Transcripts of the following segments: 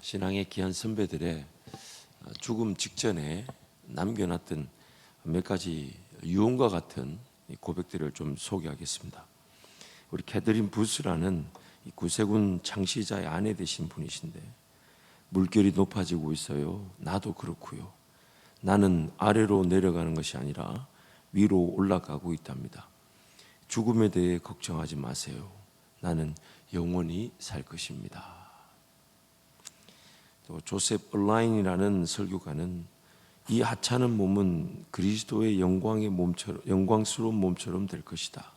신앙의 귀한 선배들의 죽음 직전에 남겨놨던 몇 가지 유언과 같은 고백들을 좀 소개하겠습니다. 우리 캐더린 부스라는 구세군 창시자의 아내 되신 분이신데, 물결이 높아지고 있어요. 나도 그렇고요. 나는 아래로 내려가는 것이 아니라 위로 올라가고 있답니다. 죽음에 대해 걱정하지 마세요. 나는 영원히 살 것입니다. 또 조셉 얼라인이라는 설교가는 이 하찮은 몸은 그리스도의 영광스러운 몸처럼 될 것이다.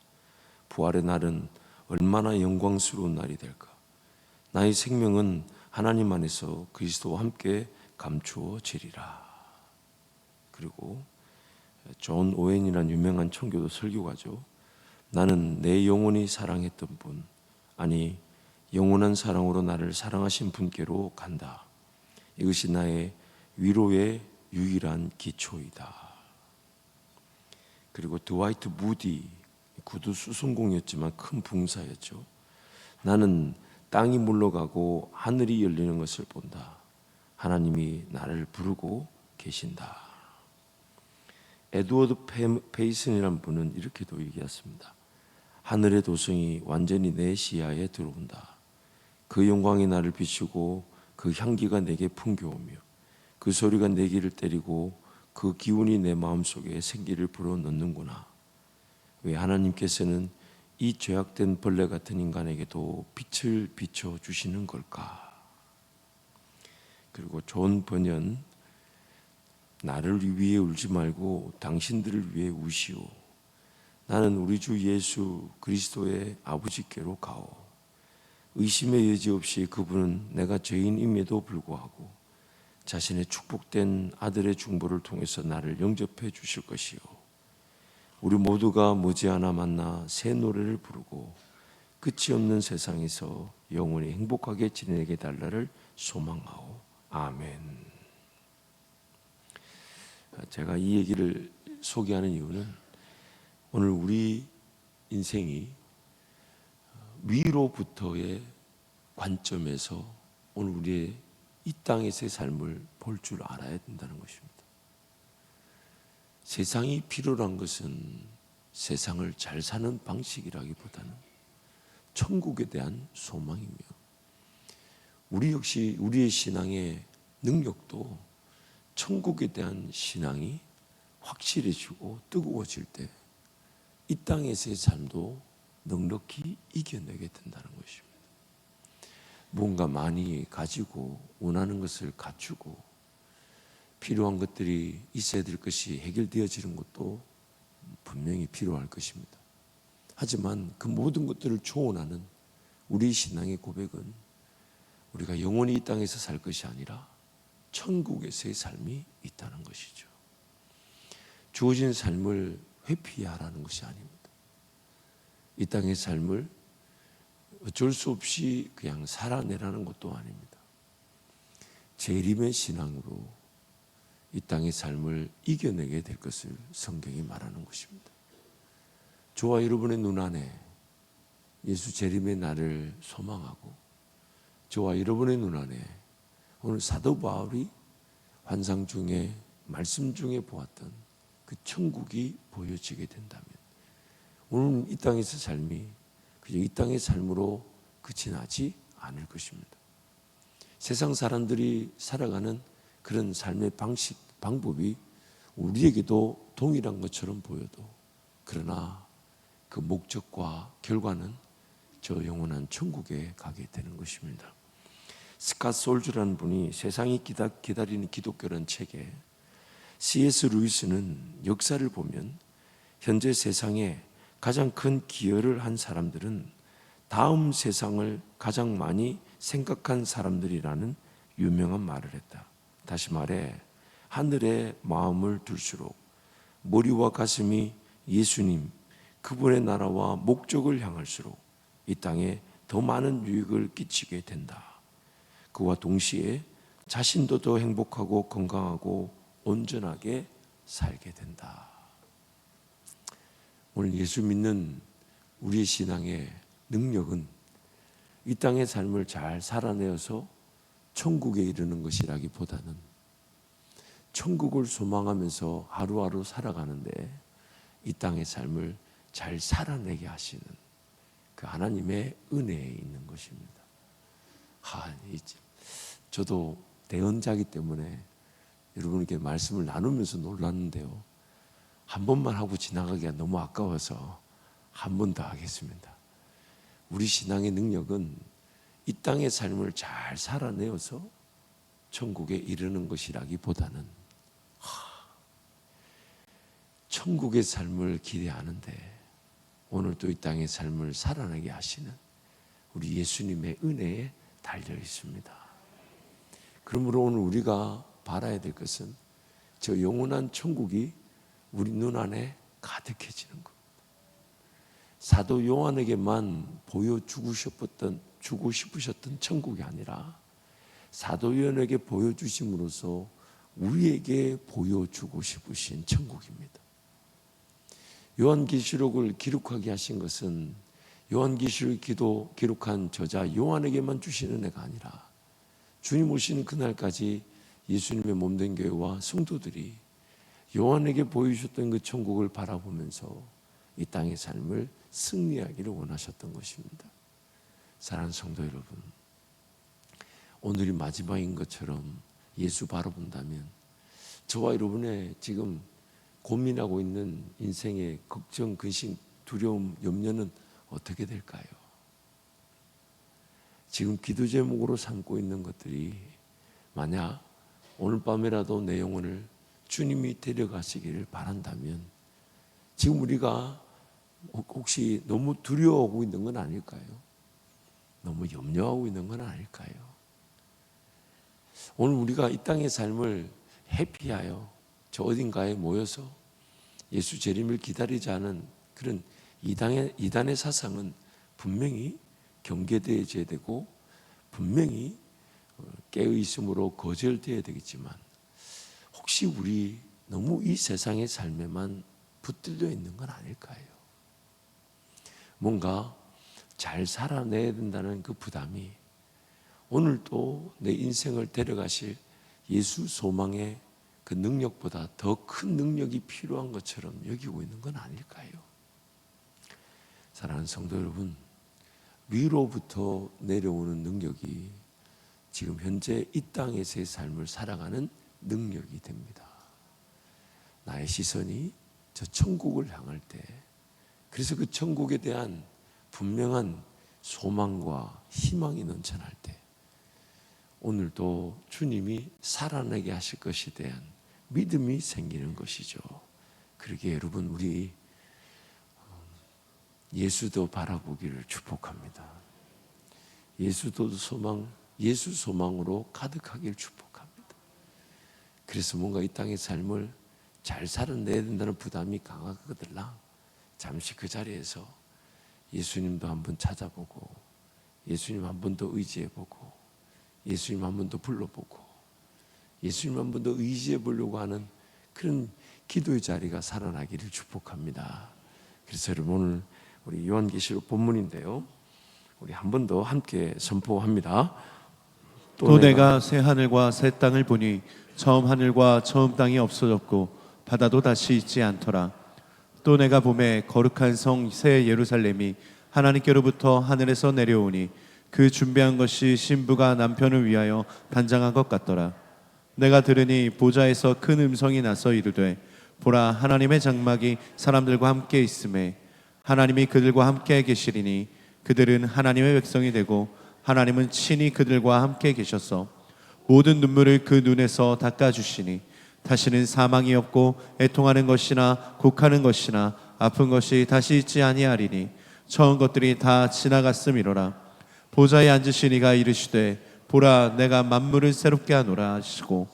부활의 날은 얼마나 영광스러운 날이 될까. 나의 생명은 하나님 안에서 그리스도와 함께 감추어지리라. 그리고 존 오웬이라는 유명한 청교도 설교가죠. 나는 내 영혼이 사랑했던 분, 아니 영원한 사랑으로 나를 사랑하신 분께로 간다. 이것이 나의 위로의 유일한 기초이다. 그리고 드와이트 무디, 구두 수송공이었지만 큰 붕사였죠. 나는 땅이 물러가고 하늘이 열리는 것을 본다. 하나님이 나를 부르고 계신다. 에드워드 페이슨이라는 분은 이렇게도 얘기했습니다. 하늘의 도성이 완전히 내 시야에 들어온다. 그 영광이 나를 비추고 그 향기가 내게 풍겨오며 그 소리가 내 귀를 때리고 그 기운이 내 마음속에 생기를 불어넣는구나. 왜 하나님께서는 이 죄악된 벌레 같은 인간에게도 빛을 비춰주시는 걸까? 그리고 존 번연, 나를 위해 울지 말고 당신들을 위해 우시오. 나는 우리 주 예수 그리스도의 아버지께로 가오. 의심의 여지 없이 그분은 내가 죄인임에도 불구하고 자신의 축복된 아들의 중보를 통해서 나를 영접해 주실 것이요. 우리 모두가 머지않아 만나 새 노래를 부르고 끝이 없는 세상에서 영원히 행복하게 지내게 달라를 소망하오. 아멘. 제가 이 얘기를 소개하는 이유는 오늘 우리 인생이 위로부터의 관점에서 오늘 우리의 이 땅에서의 삶을 볼 줄 알아야 된다는 것입니다. 세상이 필요로 한 것은 세상을 잘 사는 방식이라기보다는 천국에 대한 소망이며, 우리 역시 우리의 신앙의 능력도 천국에 대한 신앙이 확실해지고 뜨거워질 때 이 땅에서의 삶도 넉넉히 이겨내게 된다는 것입니다. 뭔가 많이 가지고 원하는 것을 갖추고 필요한 것들이 있어야 될 것이 해결되어지는 것도 분명히 필요할 것입니다. 하지만 그 모든 것들을 초월하는 우리 신앙의 고백은 우리가 영원히 이 땅에서 살 것이 아니라 천국에서의 삶이 있다는 것이죠. 주어진 삶을 회피하라는 것이 아닙니다. 이 땅의 삶을 어쩔 수 없이 그냥 살아내라는 것도 아닙니다. 재림의 신앙으로 이 땅의 삶을 이겨내게 될 것을 성경이 말하는 것입니다. 저와 여러분의 눈 안에 예수 재림의 날을 소망하고, 저와 여러분의 눈 안에 오늘 사도 바울이 환상 중에 말씀 중에 보았던 그 천국이 보여지게 된다면 오늘 이 땅에서 삶이 그저 이 땅의 삶으로 끝이 나지 않을 것입니다. 세상 사람들이 살아가는 그런 삶의 방법이 우리에게도 동일한 것처럼 보여도, 그러나 그 목적과 결과는 저 영원한 천국에 가게 되는 것입니다. 스캇 솔즈라는 분이 세상이 기다리는 기독교라는 책에 C.S. 루이스는 역사를 보면 현재 세상에 가장 큰 기여를 한 사람들은 다음 세상을 가장 많이 생각한 사람들이라는 유명한 말을 했다. 다시 말해 하늘에 마음을 둘수록 머리와 가슴이 예수님, 그분의 나라와 목적을 향할수록 이 땅에 더 많은 유익을 끼치게 된다. 그와 동시에 자신도 더 행복하고 건강하고 온전하게 살게 된다. 오늘 예수 믿는 우리의 신앙의 능력은 이 땅의 삶을 잘 살아내어서 천국에 이르는 것이라기보다는 천국을 소망하면서 하루하루 살아가는데 이 땅의 삶을 잘 살아내게 하시는 그 하나님의 은혜에 있는 것입니다. 저도 대언자이기 때문에 여러분께 말씀을 나누면서 놀랐는데요, 한 번만 하고 지나가기가 너무 아까워서 한 번 더 하겠습니다. 우리 신앙의 능력은 이 땅의 삶을 잘 살아내어서 천국에 이르는 것이라기보다는 천국의 삶을 기대하는데 오늘도 이 땅의 삶을 살아내게 하시는 우리 예수님의 은혜에 달려 있습니다. 그러므로 오늘 우리가 바라야 될 것은 저 영원한 천국이 우리 눈 안에 가득해지는 것. 사도 요한에게만 보여주고 싶으셨던 천국이 아니라 사도 요한에게 보여주심으로써 우리에게 보여주고 싶으신 천국입니다. 요한계시록을 기록하게 하신 것은 요한계시록 기록한 저자 요한에게만 주시는 은혜가 아니라 주님 오시는 그날까지 예수님의 몸된 교회와 성도들이 요한에게 보여주셨던 그 천국을 바라보면서 이 땅의 삶을 승리하기를 원하셨던 것입니다. 사랑하는 성도 여러분, 오늘이 마지막인 것처럼 예수 바라본다면 저와 여러분의 지금 고민하고 있는 인생의 걱정, 근심, 두려움, 염려는 어떻게 될까요? 지금 기도 제목으로 삼고 있는 것들이 만약 오늘 밤이라도 내 영혼을 주님이 데려가시기를 바란다면 지금 우리가 혹시 너무 두려워하고 있는 건 아닐까요? 너무 염려하고 있는 건 아닐까요? 오늘 우리가 이 땅의 삶을 회피하여 저 어딘가에 모여서 예수 재림을 기다리지 않은 그런 이단의 사상은 분명히 경계되어야 되고 분명히 깨어있음으로 거절되어야 되겠지만 혹시 우리 너무 이 세상의 삶에만 붙들려 있는 건 아닐까요? 뭔가 잘 살아내야 된다는 그 부담이 오늘도 내 인생을 데려가실 예수 소망의 그 능력보다 더 큰 능력이 필요한 것처럼 여기고 있는 건 아닐까요? 사랑하는 성도 여러분, 위로부터 내려오는 능력이 지금 현재 이 땅에서의 삶을 살아가는 능력이 됩니다. 나의 시선이 저 천국을 향할 때, 그래서 그 천국에 대한 분명한 소망과 희망이 넘쳐날 때 오늘도 주님이 살아나게 하실 것에 대한 믿음이 생기는 것이죠. 그러기에 여러분, 우리 예수도 바라보기를 축복합니다. 예수도 예수 소망으로 가득하기를 축복합니다. 그래서 뭔가 이 땅의 삶을 잘 살아내야 된다는 부담이 강하거들라 잠시 그 자리에서 예수님도 한번 찾아보고 예수님 한 번 더 의지해보고 예수님 한 번 더 불러보고 예수님 한 번 더 의지해 보려고 하는 그런 기도의 자리가 살아나기를 축복합니다. 그래서 여러분, 오늘 우리 요한계시록 본문인데요, 우리 한 번 더 함께 선포합니다. 또 내가 새 하늘과 새 땅을 보니 처음 하늘과 처음 땅이 없어졌고 바다도 다시 있지 않더라. 또 내가 보매 거룩한 성 새 예루살렘이 하나님께로부터 하늘에서 내려오니 그 준비한 것이 신부가 남편을 위하여 단장한 것 같더라. 내가 들으니 보좌에서 큰 음성이 나서 이르되 보라, 하나님의 장막이 사람들과 함께 있음에 하나님이 그들과 함께 계시리니 그들은 하나님의 백성이 되고 하나님은 친히 그들과 함께 계셔서 모든 눈물을 그 눈에서 닦아주시니 다시는 사망이 없고 애통하는 것이나 곡하는 것이나 아픈 것이 다시 있지 아니하리니 처음 것들이 다 지나갔음이로라. 보좌에 앉으신 이가 이르시되 보라, 내가 만물을 새롭게 하노라 하시고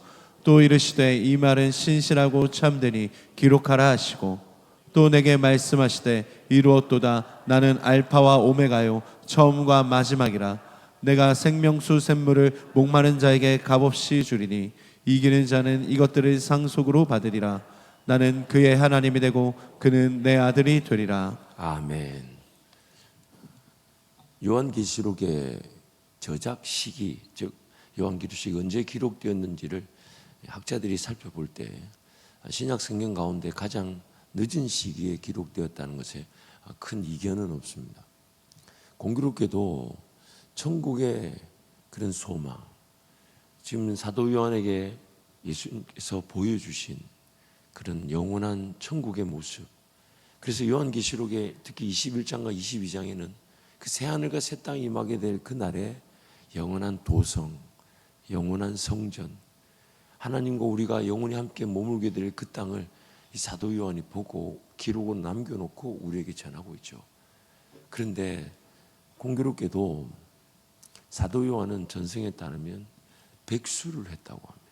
또 이르시되 이 말은 신실하고 참되니 기록하라 하시고 또 내게 말씀하시되 이루었도다. 나는 알파와 오메가요 처음과 마지막이라. 내가 생명수 샘물을 목마른 자에게 값없이 주리니 이기는 자는 이것들을 상속으로 받으리라. 나는 그의 하나님이 되고 그는 내 아들이 되리라. 아멘. 요한계시록의 저작 시기, 즉 요한계시록이 언제 기록되었는지를 학자들이 살펴볼 때 신약 성경 가운데 가장 늦은 시기에 기록되었다는 것에 큰 이견은 없습니다. 공교롭게도 천국의 그런 소망, 지금 사도 요한에게 예수님께서 보여주신 그런 영원한 천국의 모습, 그래서 요한계시록에 특히 21장과 22장에는 그 새하늘과 새 땅이 임하게 될 그날에 영원한 도성, 영원한 성전, 하나님과 우리가 영원히 함께 머물게 될 그 땅을 이 사도 요한이 보고 기록으로 남겨놓고 우리에게 전하고 있죠. 그런데 공교롭게도 사도 요한은 전승에 따르면 백수를 했다고 합니다.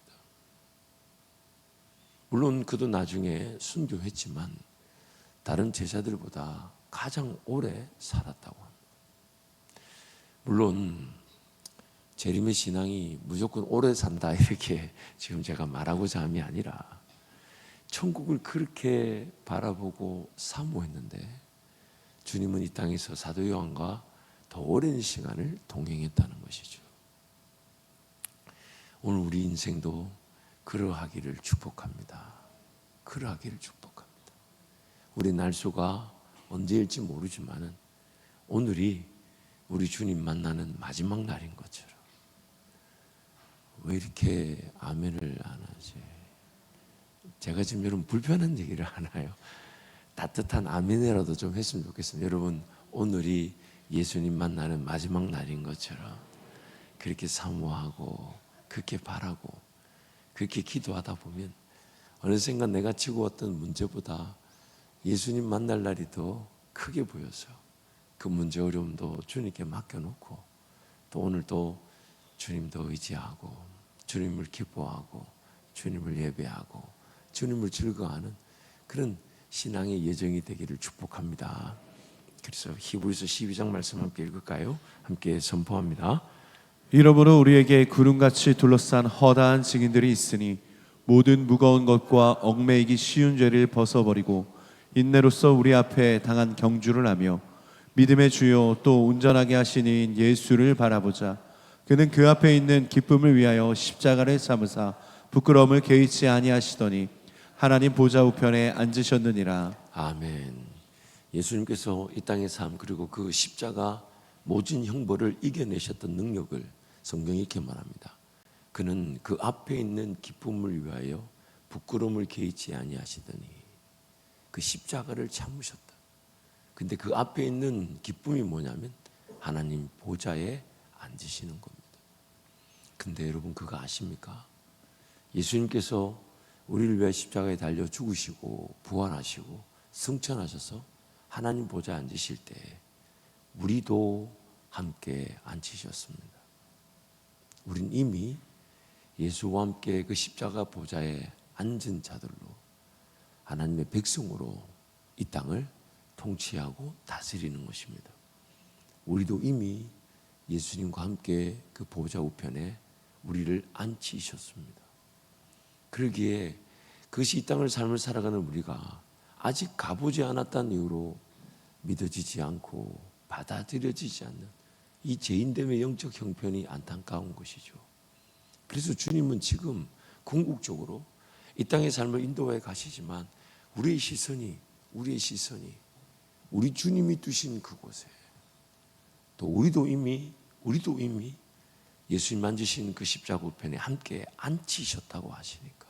물론 그도 나중에 순교했지만 다른 제자들보다 가장 오래 살았다고 합니다. 물론 재림의 신앙이 무조건 오래 산다 이렇게 지금 제가 말하고자 함이 아니라 천국을 그렇게 바라보고 사모했는데 주님은 이 땅에서 사도 요한과 더 오랜 시간을 동행했다는 것이죠. 오늘 우리 인생도 그러하기를 축복합니다. 그러하기를 축복합니다. 우리 날수가 언제일지 모르지만은 오늘이 우리 주님 만나는 마지막 날인 것처럼. 왜 이렇게 아멘을 안 하지? 제가 지금 여러분 불편한 얘기를 하나요? 따뜻한 아멘이라도 좀 했으면 좋겠습니다. 여러분 오늘이 예수님 만나는 마지막 날인 것처럼 그렇게 사모하고 그렇게 바라고 그렇게 기도하다 보면 어느샌가 내가 지고 왔던 문제보다 예수님 만날 날이 더 크게 보여서 그 문제 어려움도 주님께 맡겨놓고 또 오늘 또 주님도 의지하고 주님을 기뻐하고 주님을 예배하고 주님을 즐거워하는 그런 신앙의 예정이 되기를 축복합니다. 그래서 히브리서 12장 말씀 함께 읽을까요? 함께 선포합니다. 이러므로 우리에게 구름같이 둘러싼 허다한 증인들이 있으니 모든 무거운 것과 얽매이기 쉬운 죄를 벗어버리고 인내로써 우리 앞에 당한 경주를 하며 믿음의 주요 또 온전하게 하시는 예수를 바라보자. 그는 그 앞에 있는 기쁨을 위하여 십자가를 참으사 부끄러움을 개의치 아니하시더니 하나님 보좌 우편에 앉으셨느니라. 아멘. 예수님께서 이 땅의 삶 그리고 그 십자가 모진 형벌을 이겨내셨던 능력을 성경이 이렇게 말합니다. 그는 그 앞에 있는 기쁨을 위하여 부끄러움을 개의치 아니하시더니 그 십자가를 참으셨다. 근데 그 앞에 있는 기쁨이 뭐냐면 하나님 보좌에 앉으시는 겁니다. 근데 여러분 그거 아십니까? 예수님께서 우리를 위해 십자가에 달려 죽으시고 부활하시고 승천하셔서 하나님 보좌에 앉으실 때 우리도 함께 앉히셨습니다. 우린 이미 예수와 함께 그 십자가 보좌에 앉은 자들로 하나님의 백성으로 이 땅을 통치하고 다스리는 것입니다. 우리도 이미 예수님과 함께 그 보좌 우편에 우리를 앉히셨습니다. 그러기에 그것이 이 땅을 삶을 살아가는 우리가 아직 가보지 않았다는 이유로 믿어지지 않고 받아들여지지 않는 이 죄인됨의 영적 형편이 안타까운 것이죠. 그래서 주님은 지금 궁극적으로 이 땅의 삶을 인도해 가시지만 우리의 시선이 우리 주님이 두신 그곳에 또 우리도 이미 예수님 앉으신 그 십자가 우편에 함께 앉히셨다고 하시니까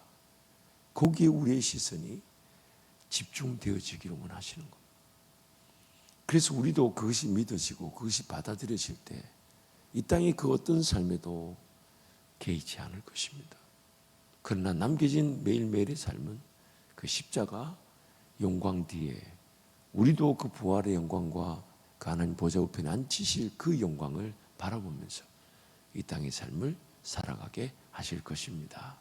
거기에 우리의 시선이 집중되어지기를 원하시는 겁니다. 그래서 우리도 그것이 믿어지고 그것이 받아들여질 때 이 땅의 그 어떤 삶에도 개의치 않을 것입니다. 그러나 남겨진 매일매일의 삶은 그 십자가 영광 뒤에 우리도 그 부활의 영광과 그 하나님 보좌 우편에 앉히실 그 영광을 바라보면서 이 땅의 삶을 살아가게 하실 것입니다.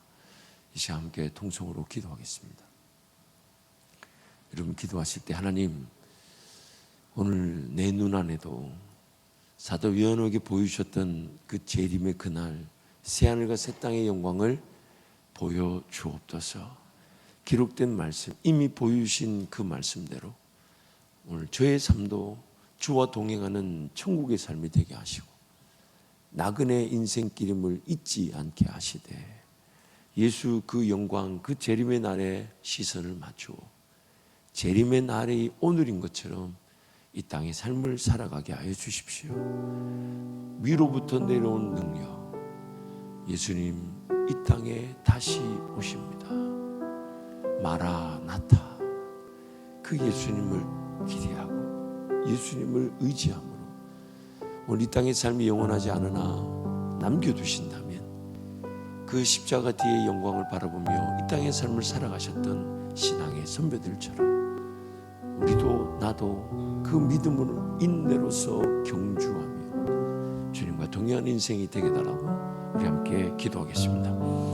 이 시간 함께 통성으로 기도하겠습니다. 여러분 기도하실 때 하나님 오늘 내 눈 안에도 사도 요한에게 보여주셨던 그 재림의 그날 새하늘과 새 땅의 영광을 보여주옵소서. 기록된 말씀 이미 보여주신 그 말씀대로 오늘 저의 삶도 주와 동행하는 천국의 삶이 되게 하시고 나그네 인생길임을 잊지 않게 하시되 예수 그 영광 그 재림의 날에 시선을 맞추어 재림의 날이 오늘인 것처럼 이 땅의 삶을 살아가게 하여 주십시오. 위로부터 내려온 능력, 예수님 이 땅에 다시 오십니다. 마라나타, 그 예수님을 기대하고 예수님을 의지함으로 오늘 이 땅의 삶이 영원하지 않으나 남겨두신다면 그 십자가 뒤의 영광을 바라보며 이 땅의 삶을 살아가셨던 신앙의 선배들처럼 우리도 나도 그 믿음으로 인내로서 경주하며 주님과 동행하는 인생이 되게 달라고 우리 함께 기도하겠습니다.